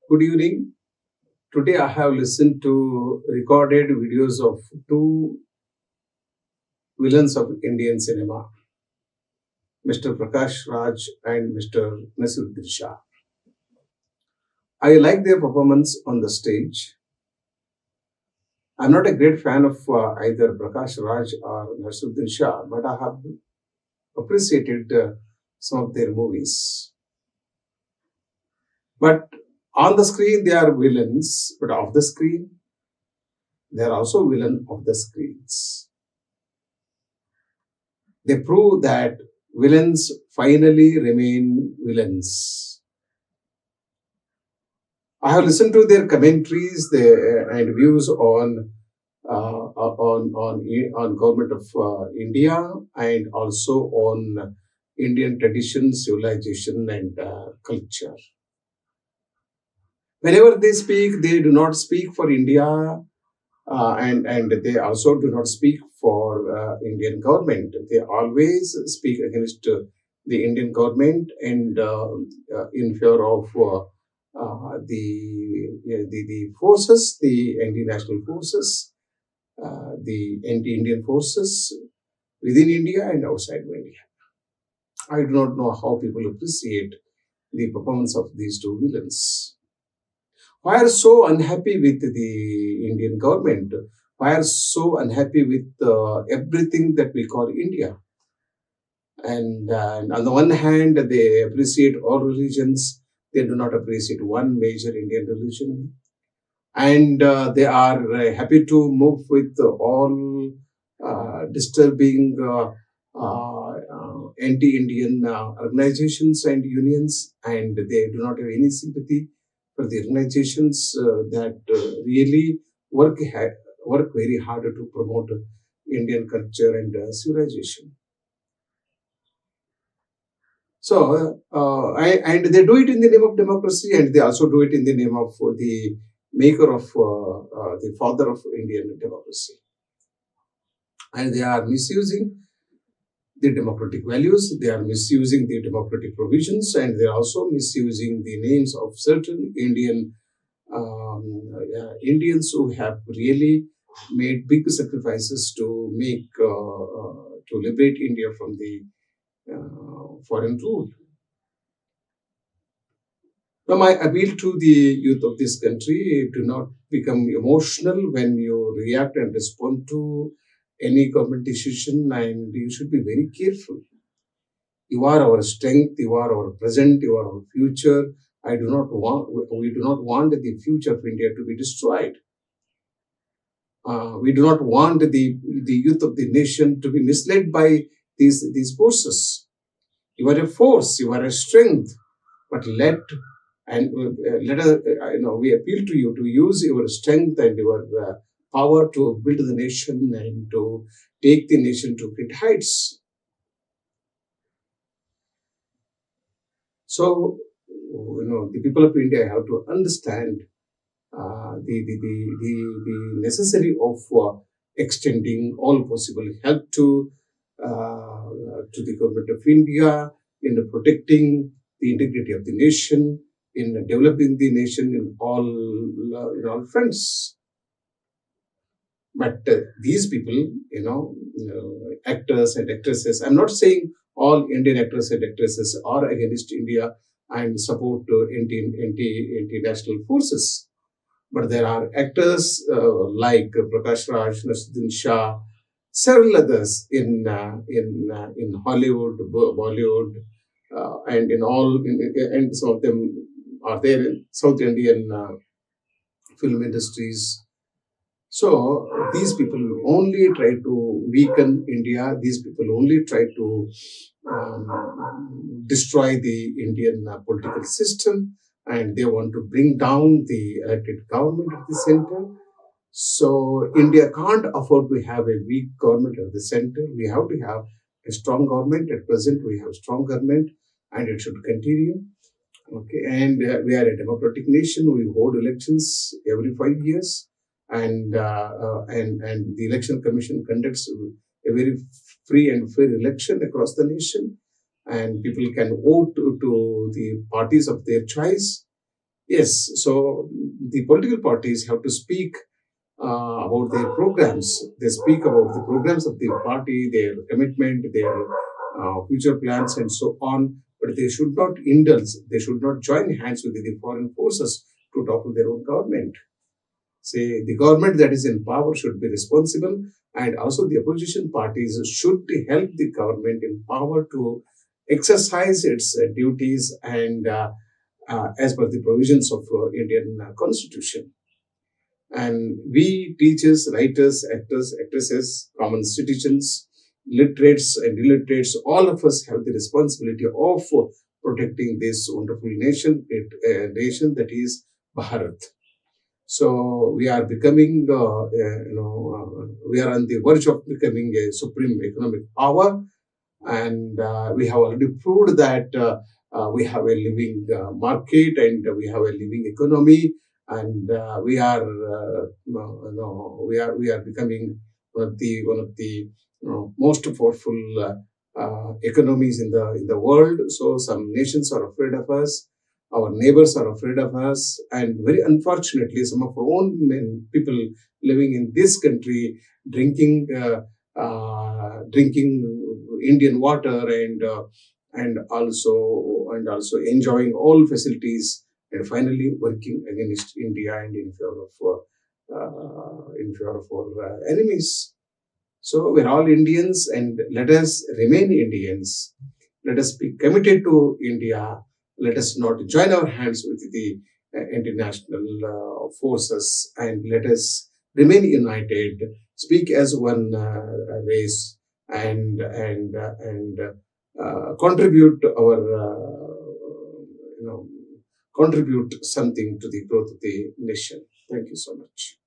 Good evening. Today I have listened to recorded videos of two villains of Indian cinema, Mr. Prakash Raj and Mr. Nasiruddin Shah. I like their performance on the stage. I'm not a great fan of either Prakash Raj or Nasiruddin Shah, but I have appreciated some of their movies. But on the screen they are villains, but off the screen they are also villain of the screens. They prove that villains finally remain villains. I have listened to their commentaries and views on government of India and also on Indian tradition, civilization, and culture. Whenever they speak, they do not speak for India, and they also do not speak for Indian government. They always speak against the Indian government and in favor of the forces, the anti-national forces, the anti-Indian forces within India and outside India. I do not know how people appreciate the performance of these two villains. Why are so unhappy with the Indian government? Why are so unhappy with everything that we call India? And on the one hand, they appreciate all religions. They do not appreciate one major Indian religion. And they are happy to move with all disturbing anti-Indian organizations and unions, and they do not have any sympathy for the organizations that really work very hard to promote Indian culture and civilization. So, and they do it in the name of democracy, and they also do it in the name of the maker of the father of Indian democracy. And they are misusing the democratic values, they are misusing the democratic provisions, and they are also misusing the names of certain Indians who have really made big sacrifices to make to liberate India from the foreign rule. Now, my appeal to the youth of this country: do not become emotional when you react and respond to any government decision, and you should be very careful. You are our strength, you are our present, you are our future. We do not want the future of India to be destroyed. We do not want the youth of the nation to be misled by these forces. You are a force, you are a strength, but let us, we appeal to you to use your strength and your power to build the nation and to take the nation to great heights. So, the people of India have to understand the necessary of extending all possible help to the government of India in protecting the integrity of the nation, in developing the nation in all fronts. But these people, actors and actresses, I'm not saying all Indian actors and actresses are against India and support anti-national forces. But there are actors like Prakash Raj, Nasiruddin Shah, several others in Hollywood, Bollywood, and and some of them are there in South Indian film industries. So these people only try to weaken India. These people only try to destroy the Indian political system, and they want to bring down the elected government of the center. So India can't afford to have a weak government at the center. We have to have a strong government. At present, we have strong government, and it should continue. Okay, and we are a democratic nation. We hold elections every 5 years, and the election commission conducts a very free and fair election across the nation, and people can vote to the parties of their choice. Yes, so the political parties have to speak about their programs. They speak about the programs of the party, their commitment, their future plans, and so on. But they should not indulge, they should not join hands with the foreign forces to topple their own government. Say the government that is in power should be responsible, and also the opposition parties should help the government in power to exercise its duties and as per the provisions of Indian Constitution. And we teachers, writers, actors, actresses, common citizens, literates and illiterates, all of us have the responsibility of protecting this wonderful nation, nation that is Bharat. So we are becoming, we are on the verge of becoming a supreme economic power, and we have already proved that we have a living market and we have a living economy, and we are becoming one of the most powerful economies in the world. So some nations are afraid of us. Our neighbors are afraid of us, and very unfortunately, some of our own people living in this country drinking Indian water and also enjoying all facilities, and finally working against India and in favor of our enemies. So we're all Indians, and let us remain Indians. Let us be committed to India. Let us not join our hands with the international forces, and let us remain united. Speak as one race, and contribute our you know contribute something to the growth of the nation. Thank you so much.